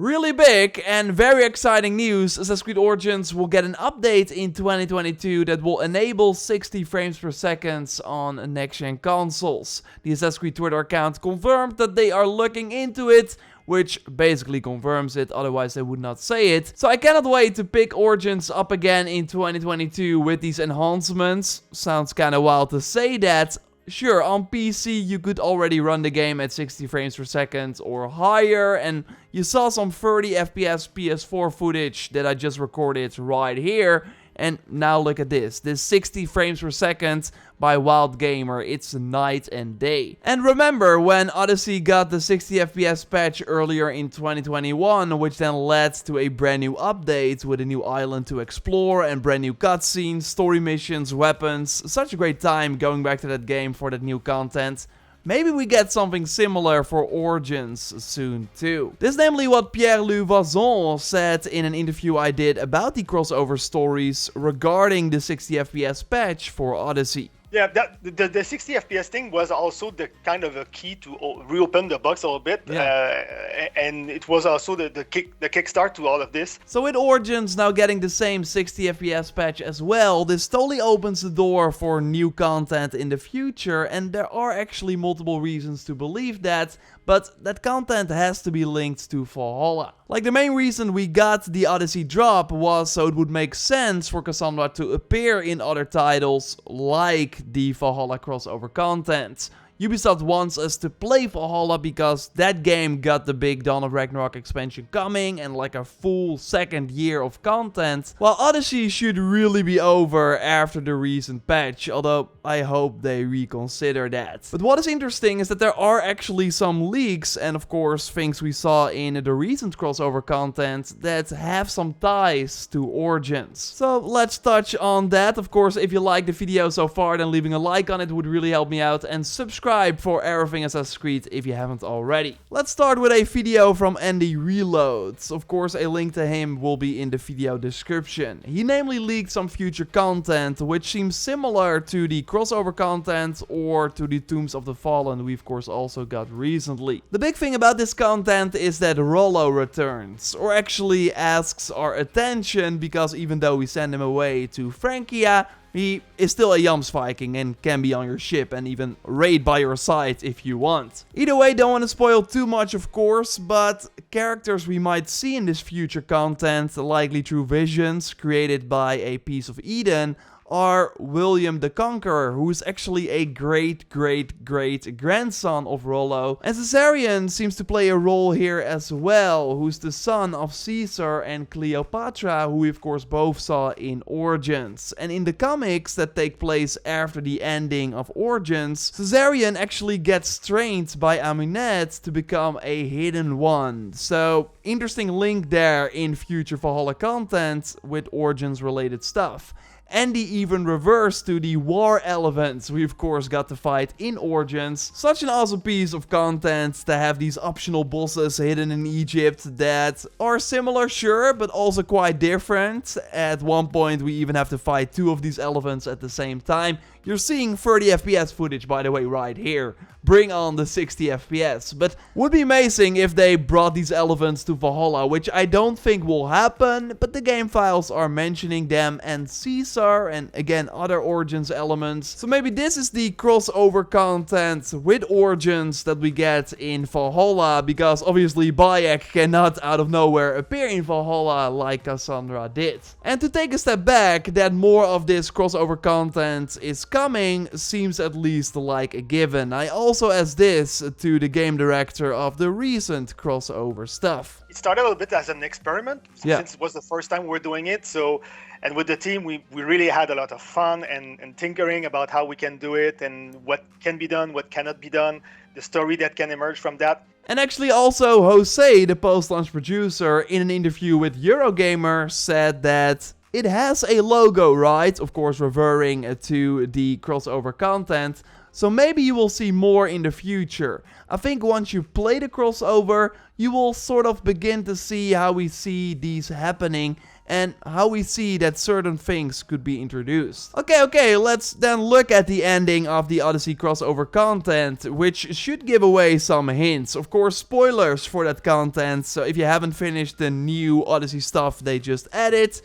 Really big and very exciting news, Assassin's Creed Origins will get an update in 2022 that will enable 60 frames per second on next-gen consoles. The Assassin's Creed Twitter account confirmed that they are looking into it, which basically confirms it, otherwise they would not say it. So I cannot wait to pick Origins up again in 2022 with these enhancements. Sounds kinda wild to say that. Sure, on PC you could already run the game at 60 frames per second or higher, and you saw some 30 FPS PS4 footage that I just recorded right here. And now look at this 60 frames per second by Wild Gamer, it's night and day. And remember when Odyssey got the 60 FPS patch earlier in 2021, which then led to a brand new update with a new island to explore and brand new cutscenes, story missions, weapons. Such a great time going back to that game for that new content. Maybe we get something similar for Origins soon too. This is namely what Pierre-Louis Vazon said in an interview I did about the crossover stories regarding the 60 FPS patch for Odyssey. Yeah, the 60 FPS thing was also the kind of a key to reopen the box a little bit, and it was also the kickstart to all of this. So with Origins now getting the same 60 FPS patch as well, this totally opens the door for new content in the future, and there are actually multiple reasons to believe that, but that content has to be linked to Valhalla. Like the main reason we got the Odyssey drop was so it would make sense for Cassandra to appear in other titles like the Valhalla crossover content. Ubisoft wants us to play Valhalla because that game got the big Dawn of Ragnarok expansion coming and like a full second year of content, while Odyssey should really be over after the recent patch, although I hope they reconsider that. But what is interesting is that there are actually some leaks and of course things we saw in the recent crossover content that have some ties to Origins. So let's touch on that. Of course, if you like the video so far, then leaving a like on it would really help me out, and subscribe for everything Assassin's Creed if you haven't already. Let's start with a video from Andy Reloads. Of course, a link to him will be in the video description. He namely leaked some future content which seems similar to the crossover content or to the Tombs of the Fallen we of course also got recently. The big thing about this content is that Rollo returns, or actually asks our attention, because even though we send him away to Francia, he is still a Yams Viking and can be on your ship and even raid by your side if you want. Either way, don't want to spoil too much of course, but characters we might see in this future content, likely through visions created by a piece of Eden, are William the Conqueror, who is actually a great-great-great-grandson of Rollo. And Caesarion seems to play a role here as well, who's the son of Caesar and Cleopatra, who we of course both saw in Origins. And in the comics that take place after the ending of Origins, Caesarion actually gets trained by Amunet to become a hidden one. So, interesting link there in future Valhalla content with Origins related stuff. Andy even reversed to the war elephants we of course got to fight in Origins. Such an awesome piece of content to have these optional bosses hidden in Egypt that are similar, sure, but also quite different. At one point we even have to fight two of these elephants at the same time. You're seeing 30 FPS footage, by the way, right here. Bring on the 60 FPS. But would be amazing if they brought these elephants to Valhalla, which I don't think will happen, but the game files are mentioning them and Caesar and again other Origins elements. So maybe this is the crossover content with Origins that we get in Valhalla, because obviously Bayek cannot out of nowhere appear in Valhalla like Cassandra did. And to take a step back, that more of this crossover content is coming seems at least like a given. I also asked this to the game director of the recent crossover stuff. It started a little bit as an experiment, since it was the first time we're doing it. So, and with the team, we really had a lot of fun and tinkering about how we can do it and what can be done, what cannot be done, the story that can emerge from that. And actually also Jose, the post-launch producer, in an interview with Eurogamer said that it has a logo, right? Of course, referring to the crossover content. So maybe you will see more in the future. I think once you play the crossover, you will sort of begin to see how we see these happening. and how we see that certain things could be introduced. Okay, let's then look at the ending of the Odyssey crossover content, which should give away some hints. Of course, spoilers for that content, so if you haven't finished the new Odyssey stuff they just added,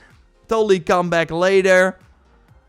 totally come back later.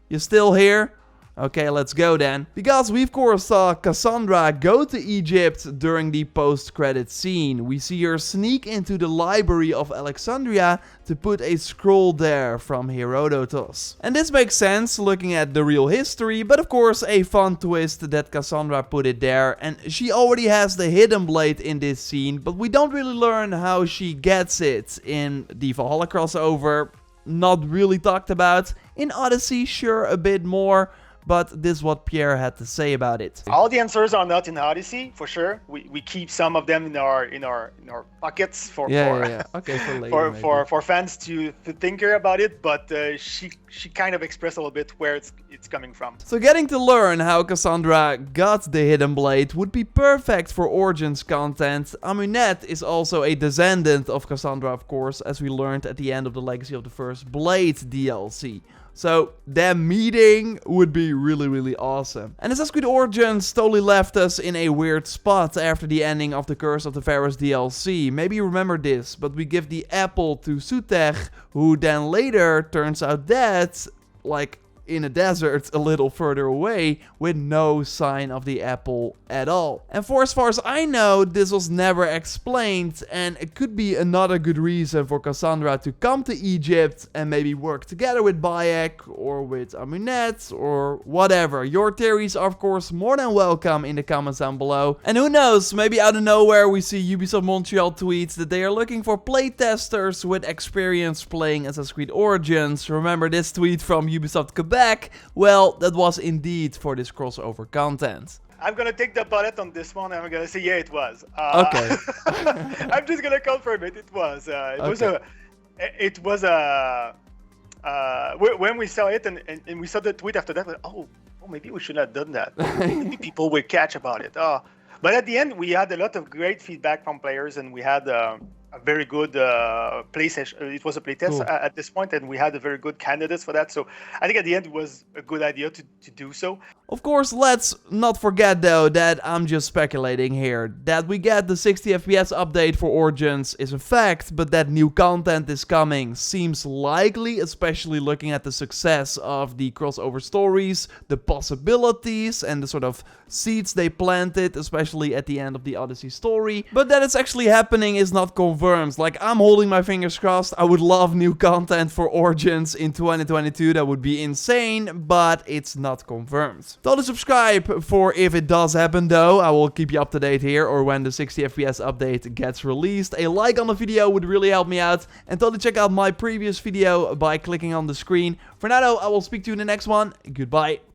You still here? Okay, let's go then. Because we of course saw Cassandra go to Egypt during the post-credit scene. We see her sneak into the library of Alexandria to put a scroll there from Herodotus. And this makes sense looking at the real history, but of course a fun twist that Cassandra put it there. And she already has the hidden blade in this scene, but we don't really learn how she gets it in the Valhalla crossover. Not really talked about. In Odyssey, sure, a bit more. But this is what Pierre had to say about it. All the answers are not in Odyssey, for sure. We keep some of them in our pockets for Okay, for later, for fans to think about it. But she kind of expressed a little bit where it's coming from. So getting to learn how Cassandra got the hidden blade would be perfect for Origins content. Amunet is also a descendant of Cassandra, of course, as we learned at the end of the Legacy of the First Blade DLC. So, them meeting would be really awesome. And Assassin's Creed Origins totally left us in a weird spot after the ending of the Curse of the Pharaohs DLC. Maybe you remember this, but we give the apple to Sutekh, who then later turns out dead, like in a desert a little further away, with no sign of the apple at all. And for as far as I know, this was never explained, and it could be another good reason for Cassandra to come to Egypt and maybe work together with Bayek or with Amunet or whatever. Your theories are of course more than welcome in the comments down below. And who knows, maybe out of nowhere we see Ubisoft Montreal tweets that they are looking for playtesters with experience playing Assassin's Creed Origins. Remember this tweet from Ubisoft Quebec? Well, that was indeed for this crossover content. I'm gonna take the bullet on this one and I'm gonna say, yeah, it was. Okay. I'm just gonna confirm it. It was. When we saw it and we saw the tweet after that, oh, maybe we shouldn't have done that. Maybe people will catch about it. But at the end, we had a lot of great feedback from players, and we had a very good play session. It was a playtest at this point, and we had a very good candidates for that. So I think at the end it was a good idea to do so. Of course, let's not forget though that I'm just speculating here. That we get the 60 FPS update for Origins is a fact, but that new content is coming seems likely, especially looking at the success of the crossover stories, the possibilities, and the sort of seeds they planted, especially at the end of the Odyssey story. But that it's actually happening is not confirmed. Like, I'm holding my fingers crossed. I would love new content for Origins in 2022. That would be insane, but it's not confirmed. Totally subscribe for if it does happen though. I will keep you up to date here, or when the 60 FPS update gets released. A like on the video would really help me out. And totally check out my previous video by clicking on the screen. For now though, I will speak to you in the next one. Goodbye.